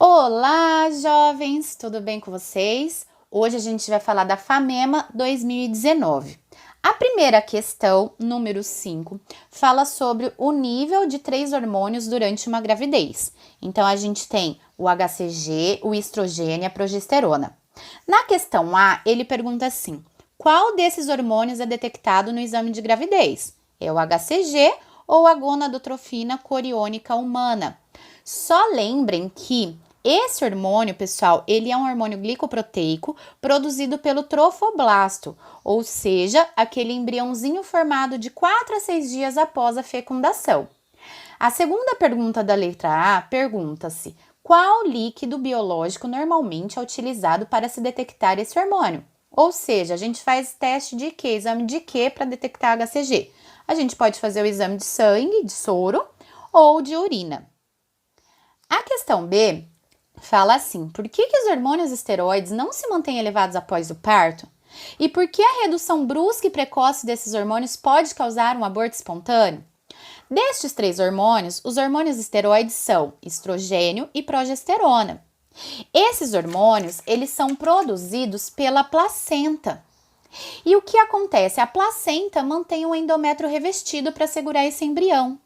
Olá, jovens! Tudo bem com vocês? Hoje a gente vai falar da FAMEMA 2019. A primeira questão, número 5, fala sobre o nível de 3 hormônios durante uma gravidez. Então, a gente tem o HCG, o estrogênio e a progesterona. Na questão A, ele pergunta assim: qual desses hormônios é detectado no exame de gravidez? É o HCG ou a gonadotrofina coriônica humana? Só lembrem que esse hormônio, pessoal, ele é um hormônio glicoproteico produzido pelo trofoblasto, ou seja, aquele embriãozinho formado de 4 a 6 dias após a fecundação. A segunda pergunta da letra A pergunta-se: qual líquido biológico normalmente é utilizado para se detectar esse hormônio? Ou seja, a gente faz teste de quê? Exame de quê para detectar HCG? A gente pode fazer o exame de sangue, de soro ou de urina. A questão B fala assim: por que os hormônios esteroides não se mantêm elevados após o parto? E por que a redução brusca e precoce desses hormônios pode causar um aborto espontâneo? Destes 3 hormônios, os hormônios esteroides são estrogênio e progesterona. Esses hormônios, eles são produzidos pela placenta. E o que acontece? A placenta mantém o endométrio revestido para segurar esse embrião.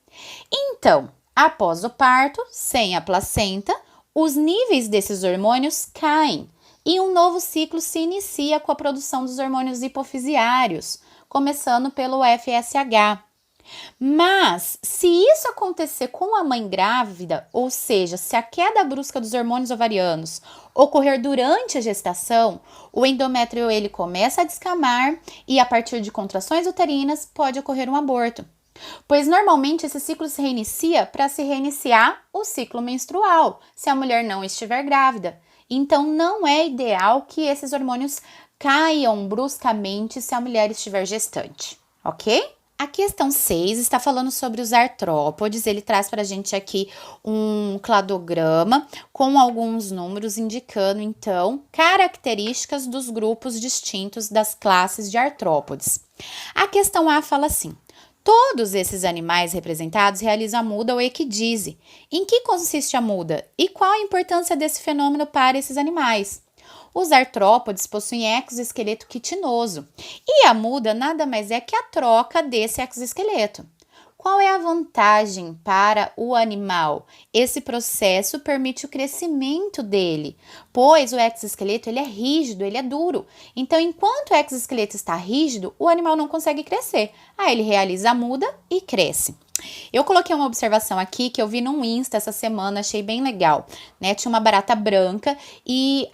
Então, após o parto, sem a placenta, os níveis desses hormônios caem e um novo ciclo se inicia com a produção dos hormônios hipofisiários, começando pelo FSH. Mas, se isso acontecer com a mãe grávida, ou seja, se a queda brusca dos hormônios ovarianos ocorrer durante a gestação, o endométrio ele começa a descamar e a partir de contrações uterinas pode ocorrer um aborto. Pois normalmente esse ciclo se reinicia para se reiniciar o ciclo menstrual, se a mulher não estiver grávida. Então não é ideal que esses hormônios caiam bruscamente se a mulher estiver gestante, ok? A questão 6 está falando sobre os artrópodes. Ele traz para a gente aqui um cladograma com alguns números indicando, então, características dos grupos distintos das classes de artrópodes. A questão A fala assim: todos esses animais representados realizam a muda ou equidise. Em que consiste a muda? E qual a importância desse fenômeno para esses animais? Os artrópodes possuem exoesqueleto quitinoso e a muda nada mais é que a troca desse exoesqueleto. Qual é a vantagem para o animal? Esse processo permite o crescimento dele, pois o exoesqueleto ele é rígido, ele é duro. Então, enquanto o exoesqueleto está rígido, o animal não consegue crescer. Aí ele realiza a muda e cresce. Eu coloquei uma observação aqui que eu vi no Insta essa semana, achei bem legal, né? Tinha uma barata branca e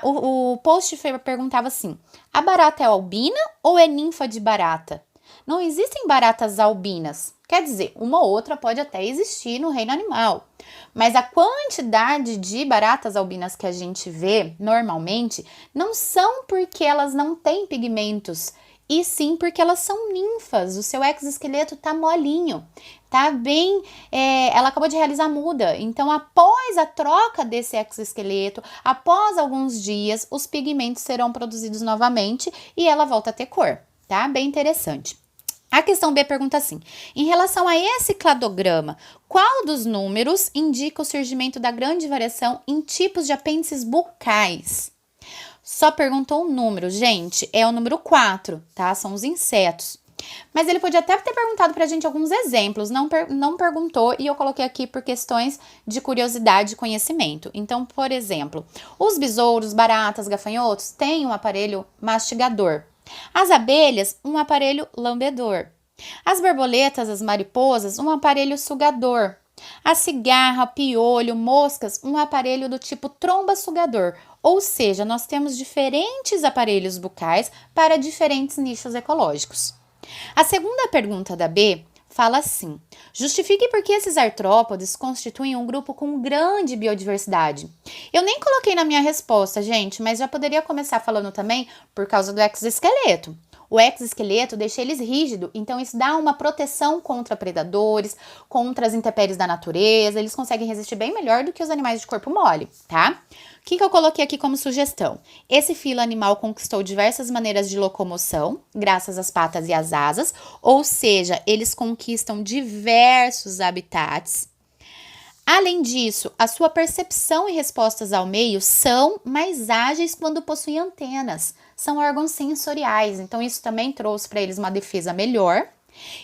o post perguntava assim: a barata é albina ou é ninfa de barata? Não existem baratas albinas. Quer dizer, uma ou outra pode até existir no reino animal, mas a quantidade de baratas albinas que a gente vê normalmente não são porque elas não têm pigmentos, e sim porque elas são ninfas. O seu exoesqueleto tá molinho, tá bem, ela acabou de realizar a muda, então após a troca desse exoesqueleto, após alguns dias, os pigmentos serão produzidos novamente e ela volta a ter cor, tá? Bem interessante. A questão B pergunta assim: em relação a esse cladograma, qual dos números indica o surgimento da grande variação em tipos de apêndices bucais? Só perguntou um número, gente, é o número 4, tá? São os insetos. Mas ele podia até ter perguntado pra gente alguns exemplos, não perguntou e eu coloquei aqui por questões de curiosidade e conhecimento. Então, por exemplo, os besouros, baratas, gafanhotos têm um aparelho mastigador. As abelhas, um aparelho lambedor. As borboletas, as mariposas, um aparelho sugador. A cigarra, piolho, moscas, um aparelho do tipo tromba sugador. Ou seja, nós temos diferentes aparelhos bucais para diferentes nichos ecológicos. A segunda pergunta da B fala assim: justifique por que esses artrópodes constituem um grupo com grande biodiversidade. Eu nem coloquei na minha resposta, gente, mas já poderia começar falando também por causa do exoesqueleto. O exoesqueleto deixa eles rígidos, então isso dá uma proteção contra predadores, contra as intempéries da natureza, eles conseguem resistir bem melhor do que os animais de corpo mole, tá? O que eu coloquei aqui como sugestão? Esse filo animal conquistou diversas maneiras de locomoção, graças às patas e às asas, ou seja, eles conquistam diversos habitats. Além disso, a sua percepção e respostas ao meio são mais ágeis quando possuem antenas. São órgãos sensoriais, então isso também trouxe para eles uma defesa melhor.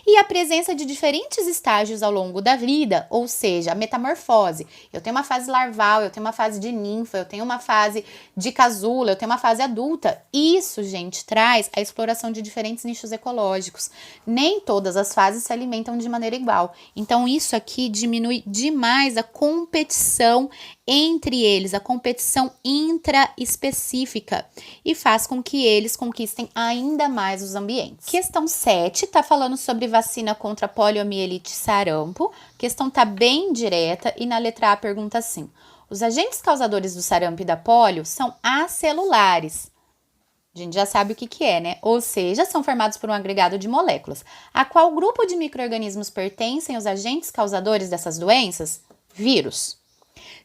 E a presença de diferentes estágios ao longo da vida, ou seja, a metamorfose. Eu tenho uma fase larval, eu tenho uma fase de ninfa, eu tenho uma fase de casula, eu tenho uma fase adulta. Isso, gente, traz a exploração de diferentes nichos ecológicos. Nem todas as fases se alimentam de maneira igual. Então, isso aqui diminui demais a competição entre eles, a competição intraespecífica, e faz com que eles conquistem ainda mais os ambientes. Questão 7 está falando sobre vacina contra poliomielite e sarampo. A questão está bem direta e na letra A pergunta assim: os agentes causadores do sarampo e da polio são acelulares. A gente já sabe o que é, né? Ou seja, são formados por um agregado de moléculas. A qual grupo de micro-organismos pertencem os agentes causadores dessas doenças? Vírus.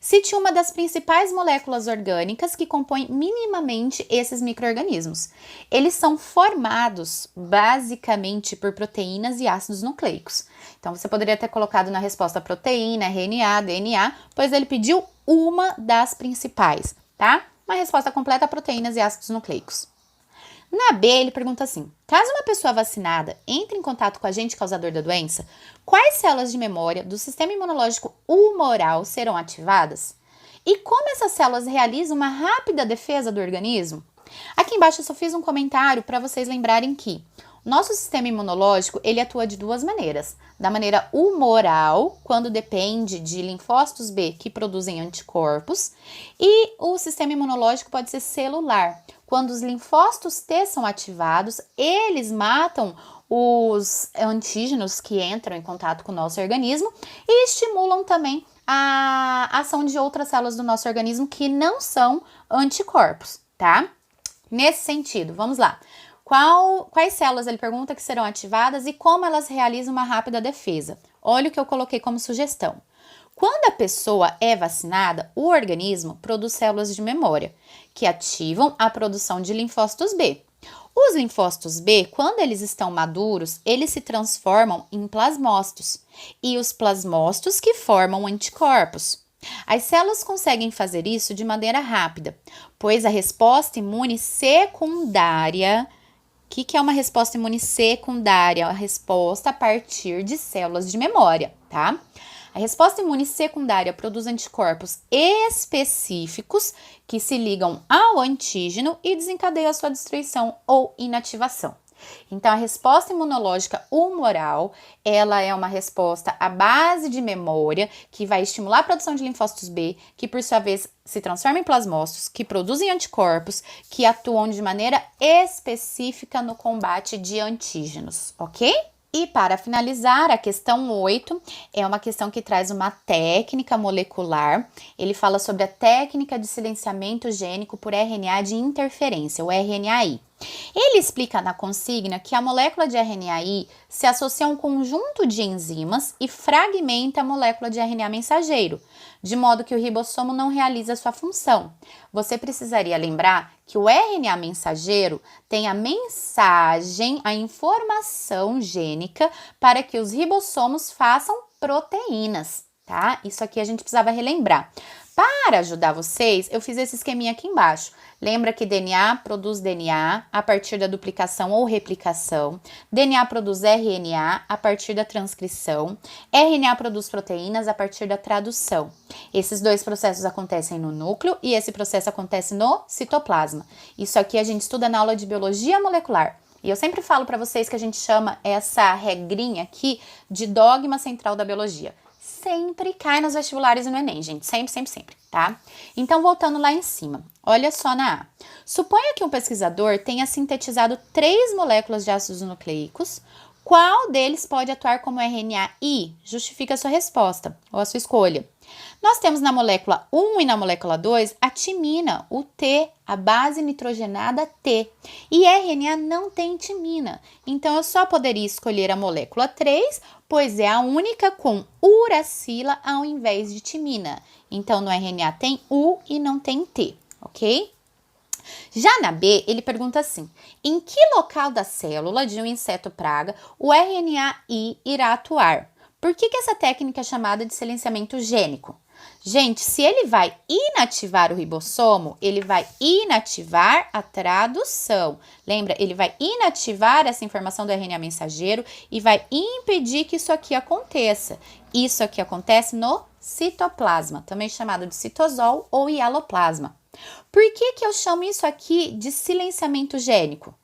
Cite uma das principais moléculas orgânicas que compõem minimamente esses micro-organismos. Eles são formados basicamente por proteínas e ácidos nucleicos. Então, você poderia ter colocado na resposta proteína, RNA, DNA, pois ele pediu uma das principais, tá? Uma resposta completa: proteínas e ácidos nucleicos. Na B, ele pergunta assim: caso uma pessoa vacinada entre em contato com o agente causador da doença, quais células de memória do sistema imunológico humoral serão ativadas? E como essas células realizam uma rápida defesa do organismo? Aqui embaixo eu só fiz um comentário para vocês lembrarem que o nosso sistema imunológico, ele atua de duas maneiras. Da maneira humoral, quando depende de linfócitos B que produzem anticorpos, e o sistema imunológico pode ser celular. Quando os linfócitos T são ativados, eles matam os antígenos que entram em contato com o nosso organismo e estimulam também a ação de outras células do nosso organismo que não são anticorpos, tá? Nesse sentido, vamos lá. Quais células, ele pergunta, que serão ativadas e como elas realizam uma rápida defesa? Olha o que eu coloquei como sugestão. Quando a pessoa é vacinada, o organismo produz células de memória, que ativam a produção de linfócitos B. Os linfócitos B, quando eles estão maduros, eles se transformam em plasmócitos, e os plasmócitos que formam anticorpos. As células conseguem fazer isso de maneira rápida, pois a resposta imune secundária... O que é uma resposta imune secundária? A resposta a partir de células de memória, tá? A resposta imune secundária produz anticorpos específicos que se ligam ao antígeno e desencadeiam a sua destruição ou inativação. Então, a resposta imunológica humoral, ela é uma resposta à base de memória que vai estimular a produção de linfócitos B, que por sua vez se transformam em plasmócitos, que produzem anticorpos, que atuam de maneira específica no combate de antígenos, ok? E para finalizar, a questão 8 é uma questão que traz uma técnica molecular. Ele fala sobre a técnica de silenciamento gênico por RNA de interferência, o RNAi. Ele explica na consigna que a molécula de RNAi se associa a um conjunto de enzimas e fragmenta a molécula de RNA mensageiro, de modo que o ribossomo não realiza sua função. Você precisaria lembrar que o RNA mensageiro tem a mensagem, a informação gênica para que os ribossomos façam proteínas, tá? Isso aqui a gente precisava relembrar. Para ajudar vocês, eu fiz esse esqueminha aqui embaixo. Lembra que DNA produz DNA a partir da duplicação ou replicação. DNA produz RNA a partir da transcrição. RNA produz proteínas a partir da tradução. Esses dois processos acontecem no núcleo e esse processo acontece no citoplasma. Isso aqui a gente estuda na aula de biologia molecular. E eu sempre falo para vocês que a gente chama essa regrinha aqui de dogma central da biologia. Sempre cai nos vestibulares e no Enem, gente. Sempre, sempre, sempre, tá? Então, voltando lá em cima. Olha só na A. Suponha que um pesquisador tenha sintetizado 3 moléculas de ácidos nucleicos. Qual deles pode atuar como RNAi? Justifica a sua resposta ou a sua escolha. Nós temos na molécula 1 e na molécula 2 a timina, o T, a base nitrogenada T. E RNA não tem timina. Então, eu só poderia escolher a molécula 3, pois é a única com uracila ao invés de timina. Então, no RNA tem U e não tem T, ok? Já na B, ele pergunta assim: em que local da célula de um inseto praga o RNAi irá atuar? Por que essa técnica é chamada de silenciamento gênico? Gente, se ele vai inativar o ribossomo, ele vai inativar a tradução. Lembra? Ele vai inativar essa informação do RNA mensageiro e vai impedir que isso aqui aconteça. Isso aqui acontece no citoplasma, também chamado de citosol ou hialoplasma. Por que eu chamo isso aqui de silenciamento gênico?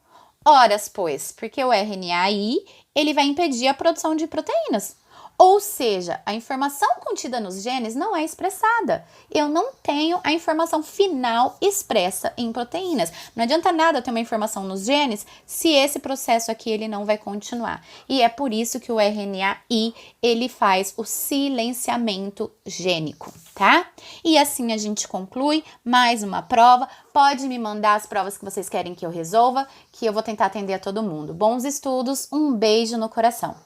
Horas, pois, porque o RNAi, ele vai impedir a produção de proteínas. Ou seja, a informação contida nos genes não é expressada. Eu não tenho a informação final expressa em proteínas. Não adianta nada eu ter uma informação nos genes se esse processo aqui ele não vai continuar. E é por isso que o RNAi, ele faz o silenciamento gênico, tá? E assim a gente conclui mais uma prova. Pode me mandar as provas que vocês querem que eu resolva, que eu vou tentar atender a todo mundo. Bons estudos, um beijo no coração.